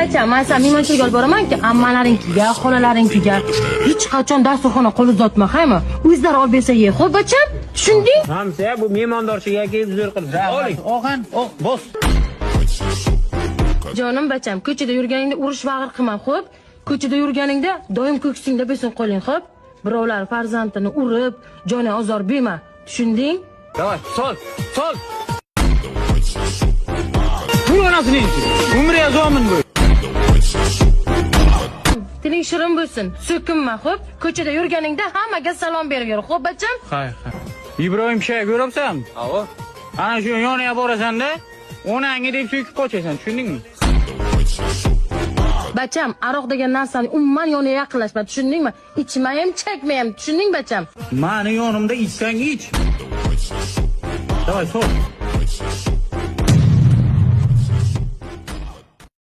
bacham, men sen mehmonchilik olib boraman-ki, ammalaringga, xolalaringga hech qachon dasturxonga qo'l uzatma, haymi? O'zlari olib bersa ye, xo'p bacham? Tushunding? Hamsa bu mehmondorchiga kelib zo'r qilib. Oling, og'an, bos. Jonim bacham, ko'chada yurganingda urush vag'ir qilma, xo'p? Ko'chada yurganingda doim ko'ksingda bo'lsin qo'ling, xo'p? Birovlar farzandini urib, joni ozor berma. Tushunding? Davay, sol. Bu onasining umriga zomin bu. Tiling shirin bo'lsin, so'kinma, xo'p? Ko'chada yurganingda hammaga salom berib yur, xo'p bacham? Hay. Ibrohim shay ko'ribsan? Avo. Ana shu yoniga borasan-da, onangga deb so'kib qochasan, tushundingmi? Bacham, aroq degan narsani umuman yoniga yaqinlashma, tushundingmi? Ichma ham, chekma ham, tushunding bacham? Mani yonimda ichsang ich. Davay, sol.